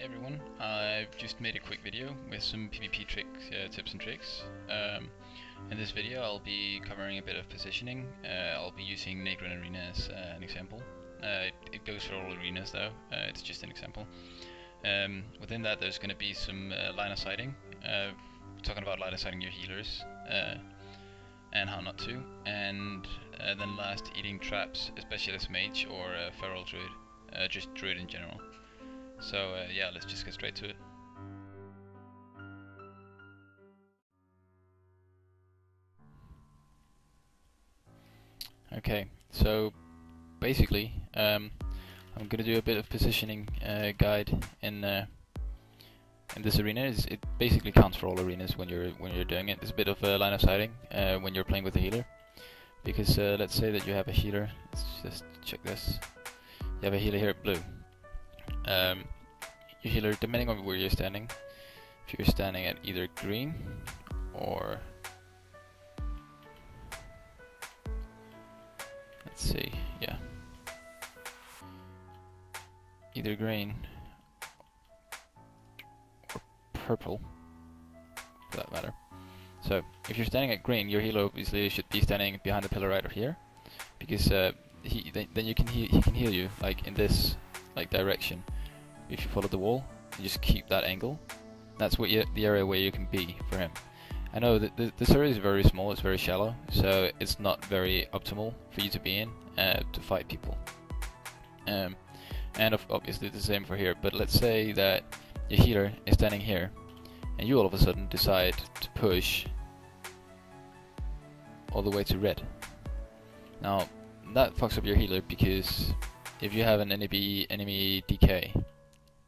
everyone, I've just made a quick video with some PvP tips and tricks. In this video I'll be covering a bit of positioning. I'll be using Negrin Arena as an example. It goes for all arenas though, it's just an example. Within that there's going to be some line of sighting, talking about line of sighting your healers and how not to, and then last, eating traps, especially as mage or feral druid, just druid in general. So yeah, let's just get straight to it. Okay, so basically I'm gonna do a bit of positioning guide in this arena. It basically counts for all arenas when you're doing it. There's a bit of line of sighting when you're playing with a healer, because let's say that you have a healer. Let's just check this. You have a healer here at blue. Your healer, depending on where you're standing, if you're standing at either green or, let's see, yeah, either green or purple for that matter. So if you're standing at green, your healer obviously should be standing behind the pillar right here, because then he can heal you like in this direction. If you follow the wall, you just keep that angle. That's the area where you can be for him. I know that this area is very small, it's very shallow, so it's not very optimal for you to be in to fight people. And obviously the same for here, but let's say that your healer is standing here, and you all of a sudden decide to push all the way to red. Now, that fucks up your healer, because if you have an enemy DK,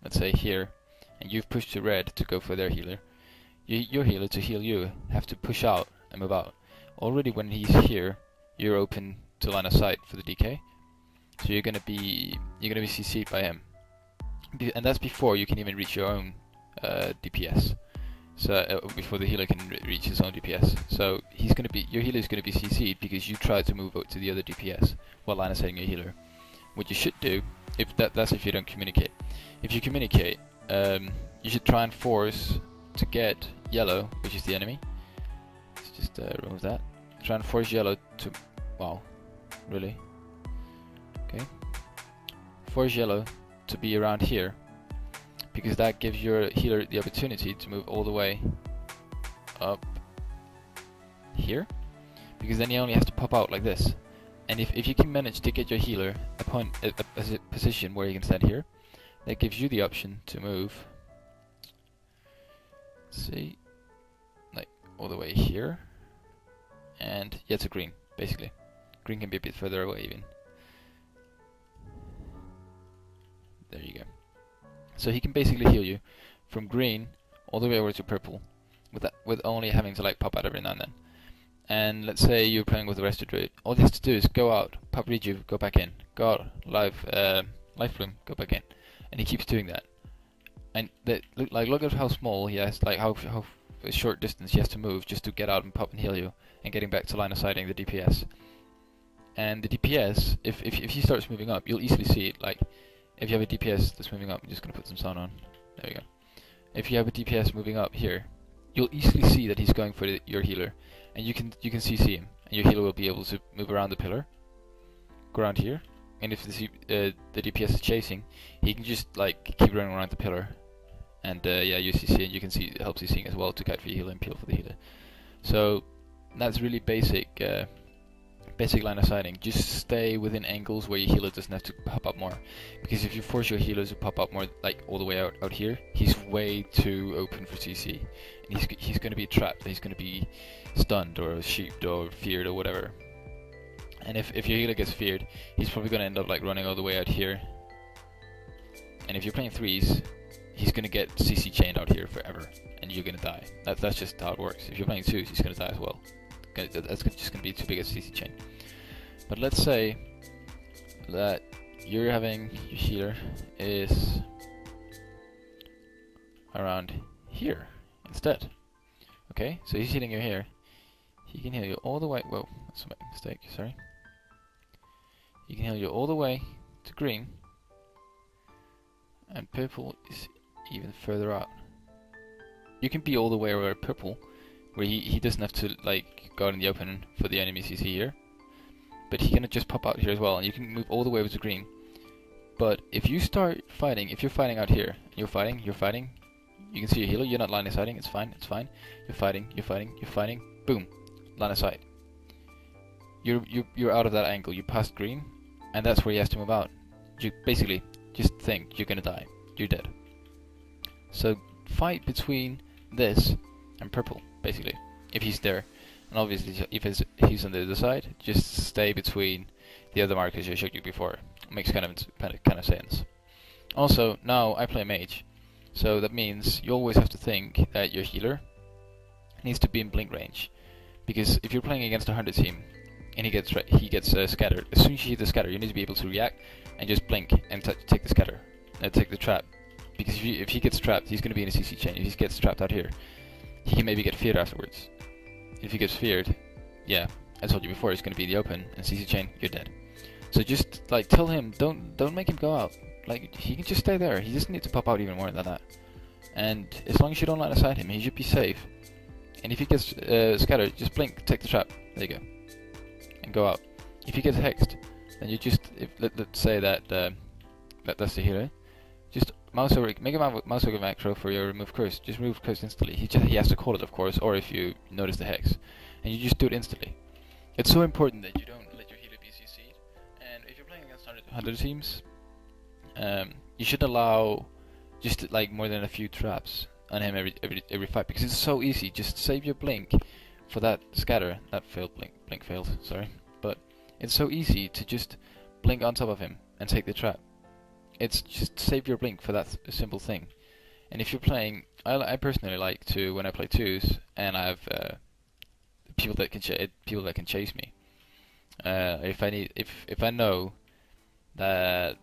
let's say here, and you've pushed to red to go for their healer, your healer to heal you have to push out and move out. Already when he's here, you're open to line of sight for the DK, so you're gonna be CC'd by him, and that's before you can even reach your own DPS. So before the healer can reach his own DPS, so your healer is gonna be CC'd because you tried to move out to the other DPS while line of sighting your healer. What you should do, that's if you don't communicate. If you communicate, you should try and force to get yellow, which is the enemy. Let's just remove that. Try and force yellow to... Wow. Really? Okay. Force yellow to be around here, because that gives your healer the opportunity to move all the way up here, because then he only has to pop out like this. And if you can manage to get your healer a position where he can stand here, that gives you the option to move, let's see, like all the way here, and yeah, to green, basically. Green can be a bit further away even. There you go. So he can basically heal you from green all the way over to purple, with only having to like pop out every now and then. And let's say you're playing with the rest of druid, all he has to do is go out, pop rejuve, go back in, go out, life bloom, go back in, and he keeps doing that. And look at how small he has, like how short distance he has to move just to get out and pop and heal you, and getting back to line of sighting the DPS. And the DPS, if he starts moving up, you'll easily see it. Like if you have a DPS that's moving up, I'm just gonna put some sound on. There we go. If you have a DPS moving up here, you'll easily see that he's going for your healer, and you can CC him, and your healer will be able to move around the pillar, go around here, and if the DPS is chasing, he can just like keep running around the pillar, and yeah, you CC, and you can see it helps CCing as well to kite for your healer and peel for the healer. So that's really basic line of sighting. Just stay within angles where your healer doesn't have to pop up more, because if you force your healer to pop up more, like all the way out here, he's way too open for CC, and he's going to be trapped. He's going to be stunned or sheeped or feared or whatever. And if your healer gets feared, he's probably going to end up like running all the way out here. And if you're playing threes, he's going to get CC chained out here forever, and you're going to die. That's just how it works. If you're playing twos, he's going to die as well. That's just going to be too big a CC chain. But let's say that you're having your healer is around here instead. Okay, so he's hitting you here. He can heal you all the way. Whoa, that's a mistake. Sorry. He can heal you all the way to green, and purple is even further out. You can be all the way over purple, where he doesn't have to like go out in the open for the enemy CC here. But he can just pop out here as well, and you can move all the way over to green. But if you start fighting, if you're fighting out here, and you're fighting, you can see your healer, you're not line of sighting, it's fine. You're fighting, boom, line of sight. You're out of that angle, you passed green, and that's where he has to move out. You basically just think you're gonna die, you're dead. So fight between this and purple, basically, if he's there. And obviously, if he's on the other side, just stay between the other markers I showed you before. It makes kind of sense. Also, now I play mage, so that means you always have to think that your healer needs to be in blink range, because if you're playing against a 100 team and he gets scattered, as soon as you hit the scatter, you need to be able to react and just blink and take the scatter, take the trap. Because if he gets trapped, he's going to be in a CC chain. If he gets trapped out here, he can maybe get feared afterwards. If he gets feared, yeah, I told you before, he's going to be in the open, and CC chain, you're dead. So just, like, tell him, don't make him go out. Like, he can just stay there. He doesn't need to pop out even more than that. And as long as you don't line aside him, he should be safe. And if he gets scattered, just blink, take the trap, there you go, and go out. If he gets hexed, then you just, let's say that that's the healer, just mouse over, make a mouse over macro for your remove curse. Just remove curse instantly. He has to call it, of course, or if you notice the hex, and you just do it instantly. It's so important that you don't let your healer be CC'd. And if you're playing against 100 teams, you should allow just like more than a few traps on him every fight, because it's so easy. Just save your blink for that scatter. That failed, blink failed. Sorry, but it's so easy to just blink on top of him and take the trap. It's just save your blink for that simple thing. And if you're playing, I personally like to, when I play twos and I have people that can chase me. If I know that,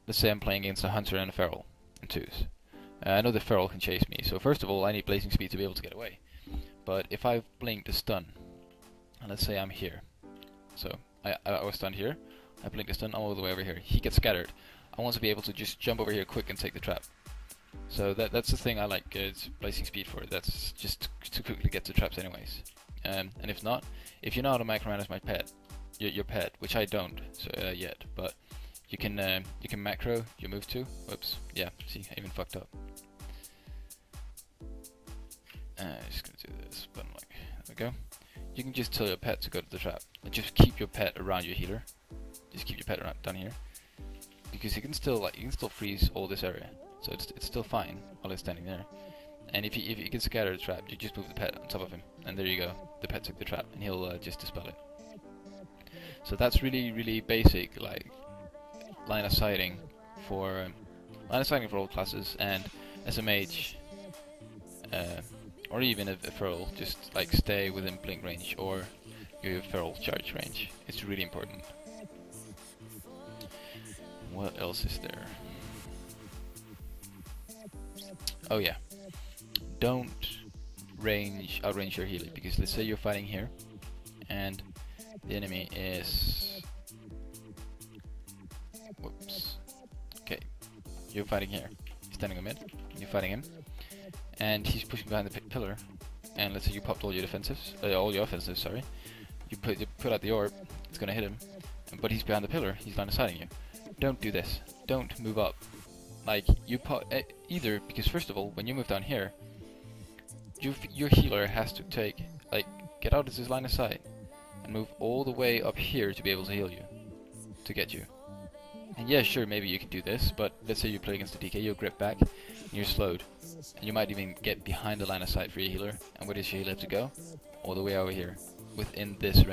let's say I'm playing against a hunter and a feral in twos, I know the feral can chase me. So first of all, I need blazing speed to be able to get away. But if I've blinked a stun, and let's say I'm here, so I was stunned here, I blinked a stun, I'm all the way over here. He gets scattered. I want to be able to just jump over here quick and take the trap. So that's the thing I like blazing speed for. That's just to quickly get to traps anyways. And if not, if you know how to macro-manage my pet, your pet, which I don't yet, but you can macro your move to. Whoops, yeah, see, I even fucked up. Just gonna do this button like, there we go. You can just tell your pet to go to the trap, and just keep your pet around your healer. Just keep your pet around down here. Because you can still freeze all this area, so it's still fine while it's standing there. And if he gets scattered or trapped, you just move the pet on top of him, and there you go. The pet took the trap, and he'll just dispel it. So that's really basic, like line of sighting for all classes. And as a mage, or even a feral, just like stay within blink range or your feral charge range. It's really important. What else is there? Oh yeah, don't outrange your healer, because let's say you're fighting here and the enemy is, whoops, okay, you're fighting here, he's standing on mid, you're fighting him, and he's pushing behind the pillar, and let's say you popped all your offensives, sorry, you put out the orb, it's gonna hit him, but he's behind the pillar, he's line of sighting you. Don't do this. Don't move up. Like, you either, because first of all, when you move down here, your healer has to get out of his line of sight and move all the way up here to be able to heal you, to get you. And yeah, sure, maybe you can do this, but let's say you play against a DK, you'll grip back, and you're slowed, and you might even get behind the line of sight for your healer. And where does your healer have to go? All the way over here, within this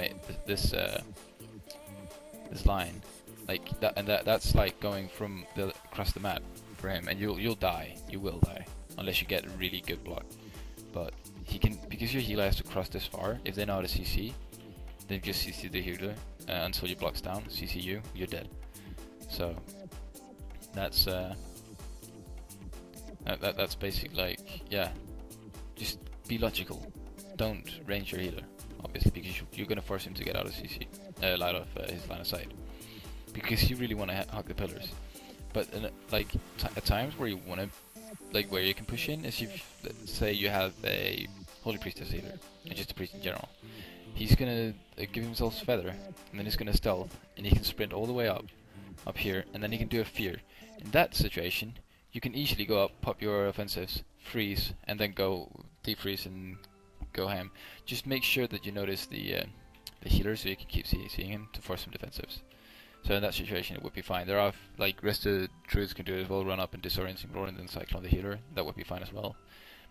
this line. Like that, and that's like going from across the map for him, and you'll die. You will die unless you get a really good block. But he can, because your healer has to cross this far. If they know how to CC, then just CC the healer until your block's down. CC you, you're dead. So that's that's basically, like, yeah. Just be logical. Don't range your healer, obviously, because you're gonna force him to get out of CC, out of his line of sight. Because you really want to hug the pillars, but like at times where you want to like where you can push in is if, let's say you have a Holy Priestess healer, and just a priest in general. He's gonna give himself Feather, and then he's gonna stealth, and he can sprint all the way up here, and then he can do a Fear. In that situation, you can easily go up, pop your offensives, freeze, and then go defreeze and go ham. Just make sure that you notice the healer so you can keep seeing him to force some defensives. So in that situation, it would be fine. There are like rested druids can do it as well, run up and disorient Roland and cyclone the healer. That would be fine as well.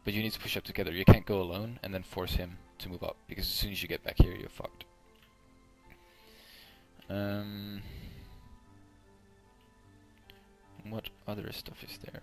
But you need to push up together. You can't go alone and then force him to move up, because as soon as you get back here, you're fucked. What other stuff is there?